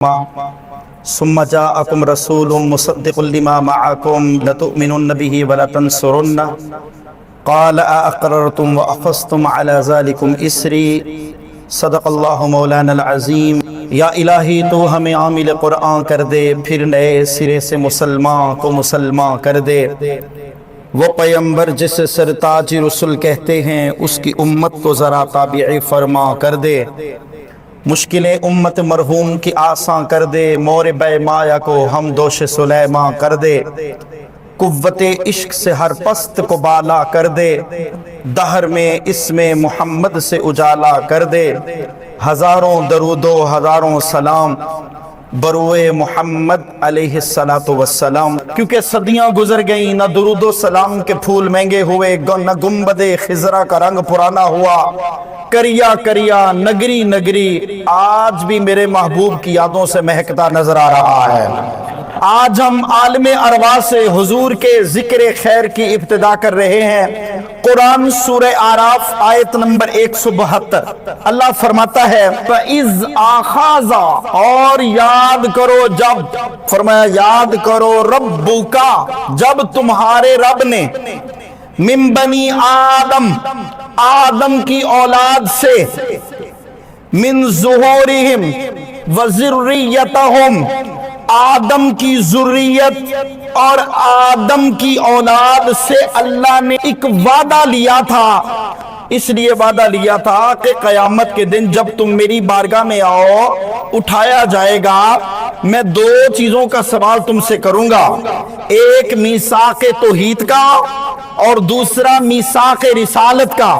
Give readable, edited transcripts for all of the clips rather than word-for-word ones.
ثم جاءكم رسول مصدق لما معكم لتؤمنن به ولتنصرنه قال أأقررتم وأخذتم على ذلكم إسري صدق اللہ مولانا العظیم۔ یا الہی تو ہمیں عامل قرآن کر دے، پھر نئے سرے سے مسلمان کو مسلمان کر دے۔ وہ پیغمبر جسے سرتاج رسول کہتے ہیں، اس کی امت کو ذرا تابع فرما کر دے۔ مشکلیں امت مرحوم کی آسان کر دے، مور بے مایا کو ہم دوش سلیمان کر دے۔ قوت عشق سے ہر پست کو بالا کر دے، دہر میں اسم محمد سے اجالا کر دے۔ ہزاروں درود و ہزاروں سلام بروئے محمد علیہ السلام۔ کیونکہ صدیاں گزر گئیں، نہ درود و سلام کے پھول مہنگے ہوئے، نہ گنبد خضرا کا رنگ پرانا ہوا۔ کریا کریا نگری نگری آج بھی میرے محبوب کی یادوں سے مہکتا نظر آ رہا ہے۔ آج ہم عالم ارواح سے حضور کے ذکر خیر کی ابتدا کر رہے ہیں۔ قرآن سورہ اعراف آیت نمبر 172 اللہ فرماتا ہے فَإِذْ آخَذَ، اور یاد کرو جب، فرمایا یاد کرو ربُّکَ، جب تمہارے رب نے من بنی آدم، آدم کی اولاد سے، من ظہورہم وذریتہم، آدم کی ذریت اور آدم کی اولاد سے اللہ نے ایک وعدہ لیا تھا۔ اس لیے وعدہ لیا تھا کہ قیامت کے دن جب تم میری بارگاہ میں آؤ، اٹھایا جائے گا، میں دو چیزوں کا سوال تم سے کروں گا، ایک میثاق توحید کا اور دوسرا میثاق رسالت کا۔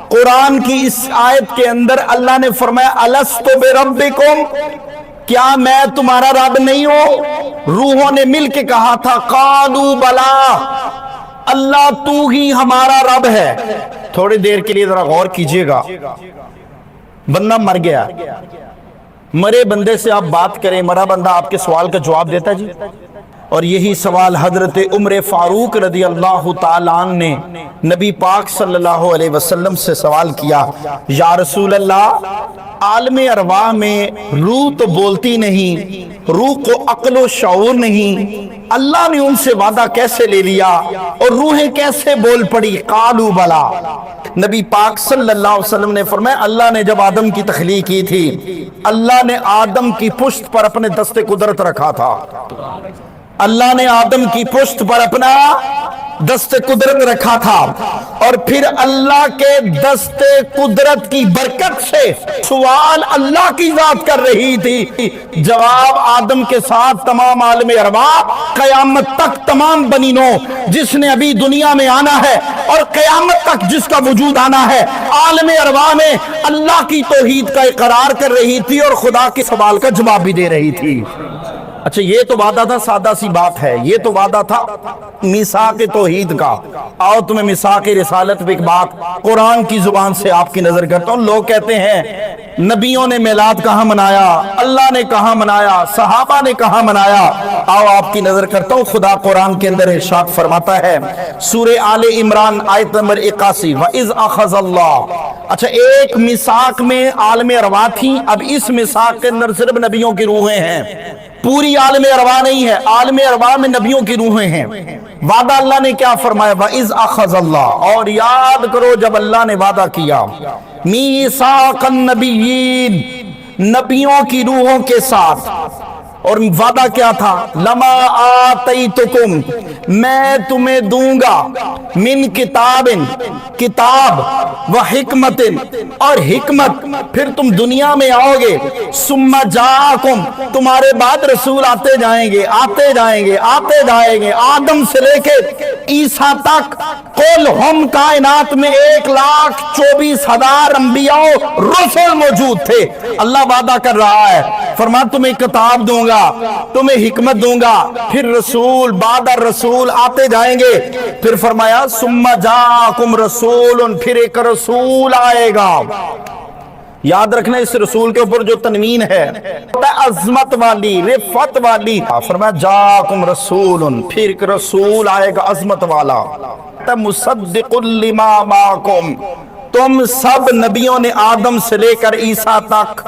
قرآن کی اس آیت کے اندر اللہ نے فرمایا الست بربکم، کیا میں تمہارا رب نہیں ہوں؟ روحوں نے مل کے کہا تھا قالوا بلا، اللہ تو ہی ہمارا رب ہے۔ تھوڑی دیر کے لیے ذرا غور کیجئے گا، بندہ مر گیا، مرے بندے سے آپ بات کریں، مرا بندہ آپ کے سوال کا جواب دیتا جی؟ اور یہی سوال حضرت عمر فاروق رضی اللہ تعالیٰ عنہ نے نبی پاک صلی اللہ علیہ وسلم سے سوال کیا، یا رسول اللہ، عالم ارواح میں روح تو بولتی نہیں، روح کو عقل و شعور نہیں، اللہ نے ان سے وعدہ کیسے لے لیا اور روحیں کیسے بول پڑی؟ قالوا بلا۔ نبی پاک صلی اللہ علیہ وسلم نے فرمایا اللہ نے جب آدم کی تخلیق کی تھی، اللہ نے آدم کی پشت پر اپنے دست قدرت رکھا تھا، اللہ نے آدم کی پشت پر اپنا دست قدرت رکھا تھا، اور پھر اللہ کے دست قدرت کی برکت سے سوال اللہ کی ذات کر رہی تھی، جواب آدم کے ساتھ تمام عالم ارواح، قیامت تک تمام بنی نو جس نے ابھی دنیا میں آنا ہے اور قیامت تک جس کا وجود آنا ہے، عالم ارواح میں اللہ کی توحید کا اقرار کر رہی تھی اور خدا کے سوال کا جواب بھی دے رہی تھی۔ اچھا یہ تو وعدہ تھا، سادہ سی بات ہے، یہ تو وعدہ تھا میثاق توحید کا۔ آؤ تمہیں میثاق رسالت پہ ایک بات قرآن کی زبان سے آپ کی نظر کرتا ہوں۔ لوگ کہتے ہیں نبیوں نے میلاد کہاں منایا، اللہ نے کہاں منایا، صحابہ نے کہاں منایا؟ آؤ آپ کی نظر کرتا ہوں، خدا قرآن کے اندر ارشاد فرماتا ہے سورہ آل عمران آیت نمبر 81 وَإِذْ أَخَذَ اللَّهُ۔ اچھا ایک میثاق میں عالم ارواح تھی، اب اس میثاق کے اندر صرف نبیوں کی روحیں ہیں، پوری عالم ارواح نہیں ہے، عالم ارواح میں نبیوں کی روحیں ہیں۔ وعدہ اللہ نے کیا فرمایا وَإِذْ أَخَذَ اللَّهُ، اور یاد کرو جب اللہ نے وعدہ کیا میثاق النبیین، نبیوں کی روحوں کے ساتھ، اور وعدہ کیا تھا لما آتیتکم، میں تمہیں دوں گا من کتاب، کتاب و حکمت، اور حکمت، پھر تم دنیا میں آؤ گے، ثم جاءکم، تمہارے بعد رسول آتے جائیں گے آتے جائیں گے آتے جائیں گے، آدم سے لے کے عیسیٰ تک، قل ہم کائنات میں 1,24,000 انبیاء رسول موجود تھے۔ اللہ وعدہ کر رہا ہے، فرمایا تمہیں کتاب دوں گا، تمہیں حکمت دوں گا، پھر رسول بعد الرسول آتے جائیں گے، پھر فرمایا ثم جاءکم رسول، پھر ایک رسول آئے گا۔ یاد رکھنا اس رسول کے اوپر جو تنوین ہے عظمت والی، رفعت والی، فرمایا جاءکم رسول، پھر ایک رسول آئے گا عظمت والا، مصدق لما معکم، تم سب نبیوں نے آدم سے لے کر عیسیٰ تک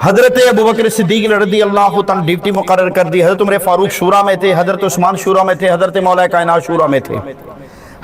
حضرت ابو بکر صدیق رضی اللہ تعالیٰ ڈیوٹی مقرر کر دی. حضرت عمر فاروق شورا میں تھے, حضرت عثمان شورا میں تھے, حضرت مولا کائنات شورا میں تھے.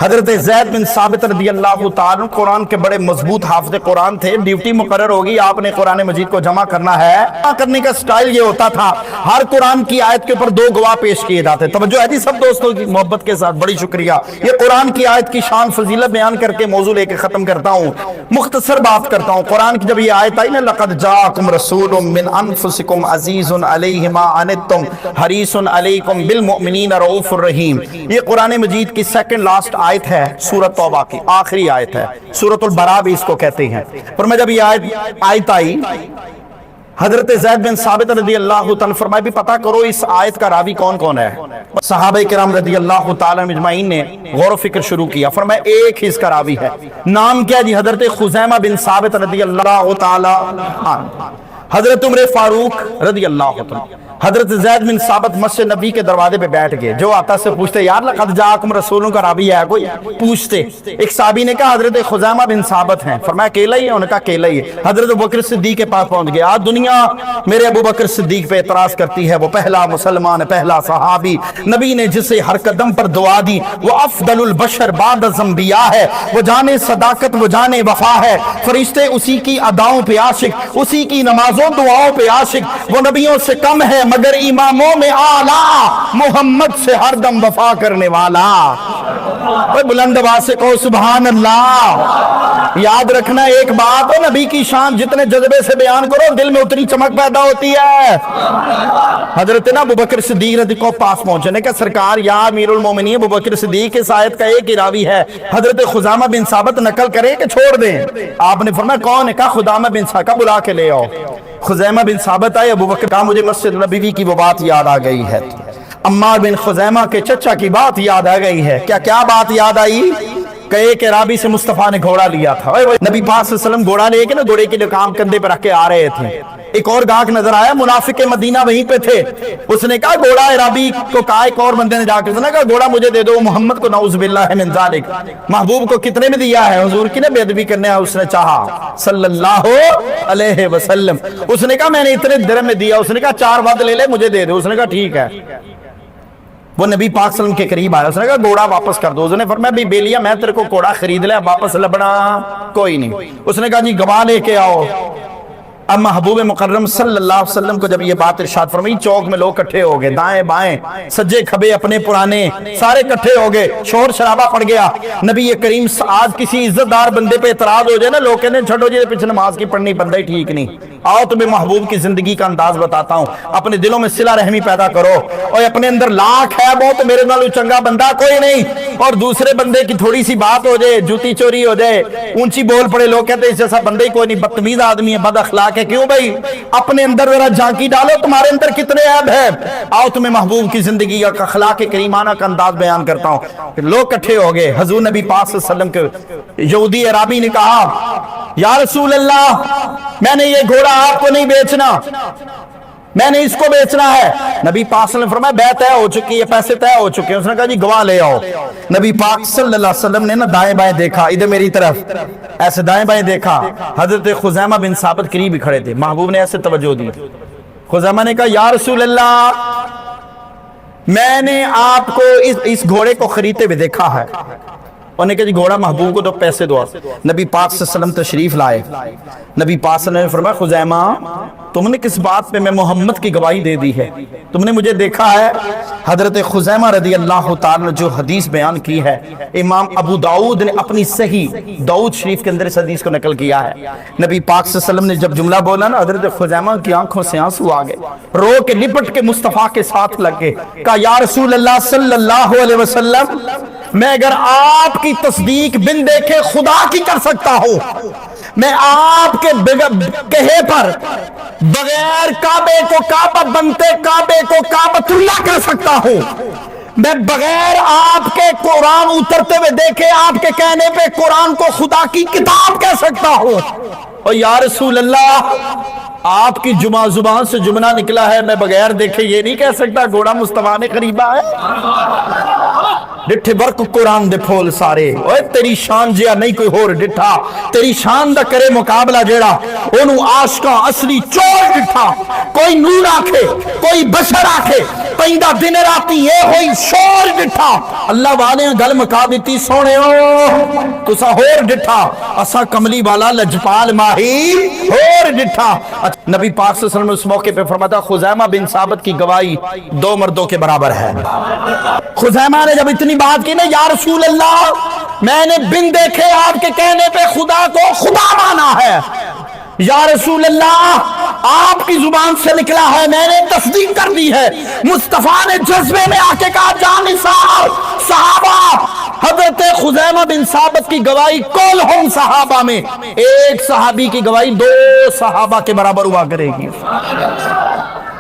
حضرت زید بن ثابت رضی اللہ تعالیٰ قرآن کے بڑے مضبوط حافظ قرآن تھے. ڈیوٹی مقرر ہوگی, آپ نے قرآن مجید کو جمع کرنا ہے. جمع کرنے کا سٹائل یہ ہوتا تھا, ہر قرآن کی آیت کے اوپر 2 گواہ پیش کیے جاتے. توجہ ہے جی سب دوستوں کی محبت کے ساتھ, بڑی شکریہ. یہ قرآن کی آیت کی شان فضیلت بیان کر کے موضوع لے کے ختم کرتا ہوں, مختصر بات کرتا ہوں. قرآن کی جب یہ آیت آئی نا, لقد جاءکم رسول من انفسکم عزیز علیہ ما عنتم حریص علیکم بالمؤمنین رؤوف الرحیم, یہ قرآن مجید کی سیکنڈ لاسٹ آیت ہے, سورۃ توبہ کی آخری آیت ہے. سورۃ البراء بھی اس کو کہتے ہیں. پر میں جب یہ آیت آئی, حضرت زید بن ثابت رضی اللہ تعالیٰ فرمائے بھی پتہ کرو اس آیت کا راوی کون کون ہے. صحابہ کرام رضی اللہ تعالیٰ مجمعین نے غور و فکر شروع کیا. فرمایا ایک ہی اس کا راوی ہے, نام کیا جی؟ حضرت خزیمہ بن ثابت رضی اللہ تعالیٰ عنہ. حضرت عمر فاروق رضی اللہ تعالیٰ, حضرت زید بن ثابت مسجد نبی کے دروازے پہ بیٹھ گئے. جو آتا سے پوچھتے, یار لقد جاءکم رسولوں کا راوی ہے کوئی؟ پوچھتے. ایک صحابی نے کہا حضرت خزیمہ بن ثابت ہیں. فرمایا اکیلا ہی ہے؟ انہوں نے کہا اکیلا ہی ہے. حضرت ابوبکر صدیق کے پاس پہنچ گئے. آج دنیا میرے ابوبکر صدیق پہ اعتراض کرتی ہے, وہ پہلا مسلمان, پہلا صحابی, نبی نے جسے ہر قدم پر دعا دی, وہ افضل البشر بعد الانبیاء ہے, وہ جانے صداقت, وہ جانے وفا ہے. فرشتے اسی کی اداؤں پہ عاشق, اسی کی نمازوں دعاؤں پہ عاشق. وہ نبیوں سے کم ہے مگر اماموں میں آلہ, محمد سے ہر دم وفا کرنے والا. بلند آواز سے کہو سبحان اللہ. یاد رکھنا ایک بات, نبی کی شان جتنے جذبے سے بیان کرو دل میں اتنی چمک پیدا ہوتی ہے. حضرت ابو بکر صدیق رضی کو پاس پہنچنے کا, سرکار یا امیر المومنین ابو بکر صدیق اس آیت کا ایک ہی راوی ہے, حضرت خزیمہ بن ثابت نقل کریں کہ چھوڑ دیں؟ آپ نے فرمایا کون ہے؟ کہا خزیمہ بن ثابت, بلا کے لے آؤ. خزیمہ بن ثابت آئے. ابو بکر کہا مجھے مسجد نبوی کی وہ بات یاد آ گئی ہے. عمار بن خزیمہ کے چچا کی بات یاد آ گئی ہے. کیا بات یاد آئی؟ کہ ایک عرابی سے مصطفیٰ نے گھوڑا لیا تھا. نبی پاک صلی اللہ علیہ وسلم گھوڑا لے کے نا گھوڑے کے کام کندھے پہ رکھ کے آ رہے تھے. ایک اور گاہک نظر آیا, منافق مدینہ وہیں پہ تھے. اس نے کہا گھوڑا, عرابی کو کہا, ایک اور بندے نے جا کے کہا گھوڑا مجھے دے دو. محمد کو نعوذ باللہ من ذالک, محبوب کو کتنے میں دیا ہے؟ حضور کی نے بے ادبی کرنے اس نے چاہا صلی اللہ علیہ وسلم. اس نے کہا میں نے اتنے درہم میں دیا. اس نے کہا 4 ود لے لے مجھے دے دو. اس نے کہا ٹھیک ہے. وہ نبی پاک صلی اللہ علیہ وسلم کے قریب آیا. اس نے کہا گھوڑا واپس کر دو. اس نے فرمایا بھی بیلیا میں تیرے کو گھوڑا خرید لیا, واپس لبنا کوئی نہیں. اس نے کہا جی گواہ لے کے آؤ. اب محبوب مکرم صلی اللہ علیہ وسلم کو جب یہ بات ارشاد فرمائی, چوک میں لوگ کٹھے ہو گئے, دائیں بائیں سجے کھبے اپنے پرانے سارے کٹھے ہو گئے, شور شرابہ پڑ گیا. نبی کریم آج کسی عزت دار بندے پہ اعتراض ہو جائے نا, لوگ کہتے ہیں چھوڑو جی پیچھے نماز کی پڑھنی, بندہ ہی ٹھیک نہیں. آؤ تمہیں محبوب کی زندگی کا انداز بتاتا ہوں, اپنے دلوں میں صلہ رحمی پیدا کرو. اور اپنے اندر لاکھ ہے وہ تو میرے نالوں چنگا بندہ کوئی نہیں, اور دوسرے بندے کی تھوڑی سی بات ہو جائے, جوتی چوری ہو جائے, اونچی بول پڑے, لوگ کہتے ہیں اس جیسا بندہ ہی کوئی نہیں, بدتمیز آدمی ہے, بد اخلاق ہے. کیوں بھائی؟ اپنے اندر ذرا جھانکی ڈالو, تمہارے اندر کتنے عیب ہے. آؤ تمہیں محبوب کی زندگی کا اخلاق کریمانہ کا انداز بیان کرتا ہوں. لوگ کٹھے ہو گئے. حضور نبی پاک صلی اللہ علیہ وسلم کے یہودی عرابی نے کہا یا رسول اللہ, میں نے یہ گھوڑا آپ کو نہیں بیچنا, میں نے اس کو بیچنا ہے. نبی پاک صلی اللہ علیہ وسلم نے فرمایا بیع طے ہو چکی ہے, پیسے طے ہو چکے ہیں. اس نے کہا جی گواہ لے آؤ. نبی پاک صلی اللہ علیہ وسلم نے نا دائیں بائیں دیکھا, ادھر میری طرف ایسے دائیں بائیں دیکھا. حضرت خزیمہ بن ثابت قریب ہی کھڑے تھے. محبوب نے ایسے توجہ دی. خزیمہ نے کہا یا رسول اللہ, میں نے آپ کو اس گھوڑے کو خریدتے ہوئے دیکھا ہے. انہوں نے کہا جی گھوڑا محبوب کو تو پیسے دو. نبی پاک صلی اللہ علیہ وسلم تشریف لائے. نبی پاک صلی اللہ علیہ وسلم نے فرمایا خزیمہ تم نے کس بات پہ میں محمد کی گواہی دے دی ہے, تم نے مجھے دیکھا ہے. حضرت خزیمہ رضی اللہ تعالی جو حدیث بیان کی ہے, امام ابو داؤد نے اپنی صحیح داؤد شریف کے اندر اس حدیث کو نقل کیا ہے. نبی پاک صلی اللہ علیہ وسلم نے جب جملہ بولا نا, حضرت خزیمہ کی آنکھوں سے آنسو آ گئے, رو کے لپٹ کے مصطفیٰ کے ساتھ لگ گئے. کہا یا رسول اللہ صلی اللہ علیہ وسلم, میں اگر آپ کی تصدیق بن دیکھے خدا کی کر سکتا ہوں, میں آپ کے کہے پر بغیر کعبے کو کعبہ بنتے کعبے کو کعبۃ اللہ کر سکتا ہوں, میں بغیر آپ کے قرآن اترتے ہوئے دیکھے آپ کے کہنے پہ قرآن کو خدا کی کتاب کہہ سکتا ہوں. اور یا رسول اللہ, آپ کی زبان سے جملہ نکلا ہے, میں بغیر دیکھے یہ نہیں کہہ سکتا گھوڑا مصطفیٰ نے خریدا ہے. ڈٹھے برق قرآن دے پھول سارے اوے تیری شان جیا نہیں کوئی ہور ڈٹھا تیری شان دا کرے مقابلہ جیڑا انہوں عاشقاں اصلی چور ڈٹھا کوئی نور آکھے کوئی بشر آکھے پہندہ دن راتی یہ ہوئی شور ڈٹھا اللہ والے گل مکا دیتی سونے ہو تسا ہور ڈٹھا اسا کملی والا لجپال ماہی ہور ڈٹھا نبی پاک صلی اللہ علیہ وسلم اس موقع پہ فرماتا خزیمہ بن ثابت کی گواہی 2 مردوں کے برابر ہے خزیمہ نے جب اتنی بات کی نا یا رسول اللہ میں نے بن دیکھے آپ کے کہنے پہ خدا کو خدا مانا ہے یا رسول اللہ آپ کی زبان سے نکلا ہے میں نے تصدیق کر دی ہے مصطفیٰ نے جذبے میں آ کے کہا جان نثار صحابہ حضرت خزیمہ بن ثابت کی گواہی کل ہم صحابہ میں ایک صحابی کی گواہی 2 صحابہ کے برابر ہوا کرے گی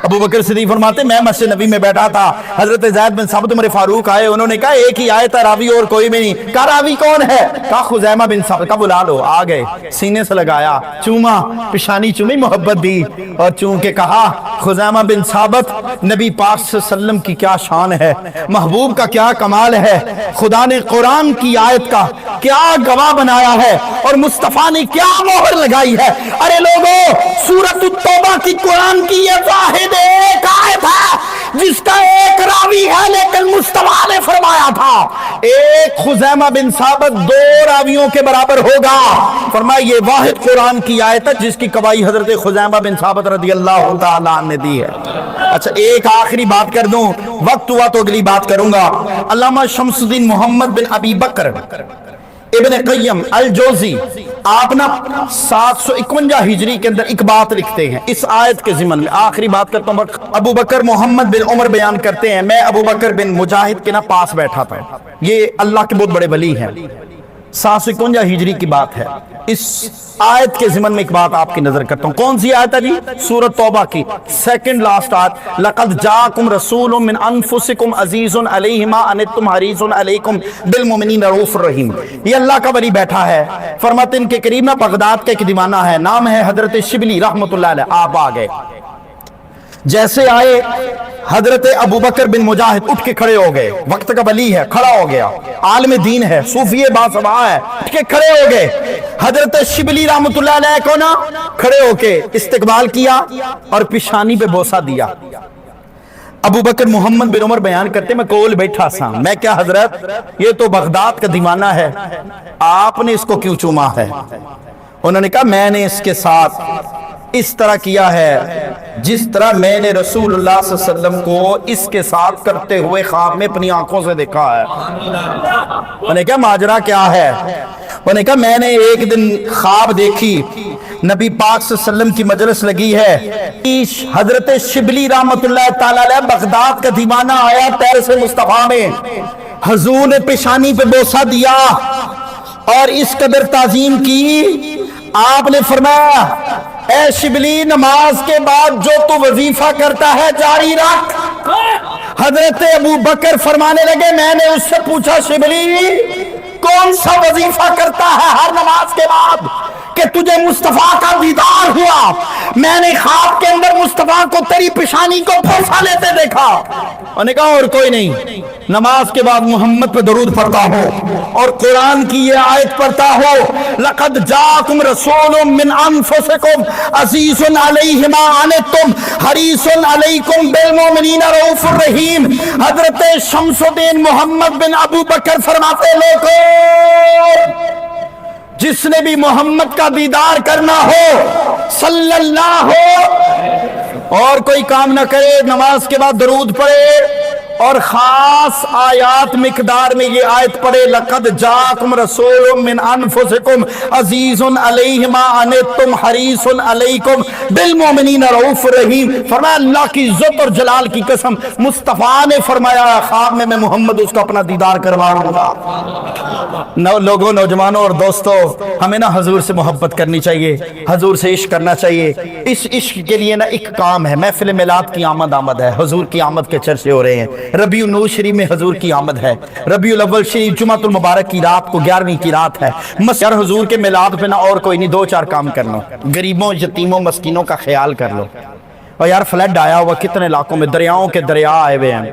ابو بکر صدیق فرماتے میں مسجد نبی میں بیٹھا تھا حضرت زید بن ثابت عمر فاروق آئے انہوں نے کہا ایک ہی آیت ہے راوی اور کوئی بھی نہیں کہا راوی کون ہے کہا خزیمہ بن ثابت کہا بلا لو آ گئے سینے سے لگایا چوما پیشانی چومی محبت دی اور چون کے کہا خزیمہ بن ثابت نبی پاک صلی اللہ علیہ وسلم کی کیا شان ہے محبوب کا کیا کمال ہے خدا نے قرآن کی آیت کا کیا گواہ بنایا ہے اور مصطفیٰ نے کیا مہر لگائی ہے ارے لوگوں سورۃ التوبہ کی قرآن کی یہ واحد ایک آیت ہے جس کا ایک راوی ہے لیکن مصطفیٰ نے فرمایا تھا ایک خزیمہ بن ثابت 2 راویوں کے برابر ہوگا فرمایا یہ واحد قرآن کی آیت ہے جس کی گواہی حضرت خزیمہ بن ثابت رضی اللہ تعالیٰ عنہ نے دی ہے اچھا ایک آخری بات کر دوں وقت ہوا تو اگلی بات کروں گا علامہ شمس الدین محمد بن ابی بکر ابن قیم الجوزی آپ نا 751 ہجری کے اندر ایک بات لکھتے ہیں اس آیت کے ضمن میں آخری بات کرتا ہوں ابو بکر محمد بن عمر بیان کرتے ہیں میں ابو بکر بن مجاہد کے نا پاس بیٹھا تھا یہ اللہ کے بہت بڑے ولی ہیں 751 ہجری کی بات ہے اس آیت کے ضمن میں ایک بات آپ کی نظر کرتا ہوں کون سی آیت ہے جی سورۃ توبہ کی سیکنڈ لاسٹ آیت لقد جاءکم رسول من انفسکم عزیز علیہ ما عنتم حریص علیکم بالمؤمنین رؤوف الرحیم یہ اللہ کا ولی بیٹھا ہے فرماتے ان کے قریب میں بغداد کا ایک دیوانہ ہے نام ہے حضرت شبلی رحمت اللہ علیہ آپ آ گئے جیسے آئے حضرت ابو بکر بن مجاہد اٹھ کے کھڑے ہو گئے وقت کا ولی ہے کھڑا ہو گیا عالم دین ہے صوفی باصبا ہے اٹھ کے کھڑے ہو گئے حضرت شبلی رحمت اللہ علیہ کو نا کھڑے ہو کے استقبال کیا اور پیشانی پہ بوسہ دیا ابو بکر محمد بن عمر بیان کرتے میں کول بیٹھا سا میں کیا حضرت یہ تو بغداد کا دیوانہ ہے آپ نے اس کو کیوں چوما ہے انہوں نے کہا میں نے اس کے ساتھ اس طرح کیا ہے جس طرح میں نے رسول اللہ صلی اللہ علیہ وسلم کو اس کے ساتھ کرتے ہوئے خواب میں اپنی آنکھوں سے دیکھا ہے انہوں نے کہا ماجرا کیا ہے انہوں نے کہا میں نے ایک دن خواب دیکھی نبی پاک صلی اللہ علیہ وسلم کی مجلس لگی ہے حضرت شبلی رحمت اللہ تعالی علیہ بغداد کا دیوانہ آیا پیر سے مصطفیٰ میں حضور نے پیشانی پہ بوسہ دیا اور اس قدر تعظیم کی آپ نے فرمایا اے شبلی نماز کے بعد جو تو وظیفہ کرتا ہے جاری رکھ حضرت ابو بکر فرمانے لگے میں نے اس سے پوچھا شبلی کون سا وظیفہ کرتا ہے ہر نماز کے بعد کہ تجھے مصطفیٰ کا دیدار ہوا میں نے خواب کے اندر مصطفیٰ کو تیری پیشانی کو بوسہ لیتے دیکھا انہوں نے کہا اور کوئی نہیں نماز کے بعد محمد پہ درود پڑھتا ہو اور قرآن کی یہ آیت پڑھتا ہو لقد جاءکم رسول من انفسکم عزیز علیہ ما عنتم حریص علیکم بالمؤمنین رؤوف الرحیم حضرت شمس الدین محمد بن ابو بکر فرماتے لوگوں جس نے بھی محمد کا دیدار کرنا ہو صلی اللہ ہو اور کوئی کام نہ کرے نماز کے بعد درود پڑھے اور خاص آیات مقدار میں یہ آیت پڑھے لقد جاءکم رسول من انفسکم عزیز علیہ ما عنتم حریص علیکم بالمؤمنین رؤوف الرحیم فرمایا اللہ کی عزت اور جلال کی قسم مصطفیٰ نے فرمایا خواب میں محمد اس کو اپنا دیدار کرواؤں گا لوگوں نوجوانوں اور دوستوں ہمیں نا حضور سے محبت کرنی چاہیے حضور سے عشق کرنا چاہیے اس عشق کے لیے نا ایک کام ہے محفل میلاد کی آمد ہے حضور کی آمد کے چرچے ہو رہے ہیں ربیع النور شریف میں حضور کی آمد ہے ربیع الاول شریف جمعۃ المبارک کی رات کو 11ویں کی رات ہے یار حضور کے میلاد پہ نہ اور کوئی نہیں 2-4 کام کر لو غریبوں یتیموں مسکینوں کا خیال کر لو اور یار فلڈ آیا ہوا کتنے علاقوں میں دریاؤں کے دریا آئے ہوئے ہیں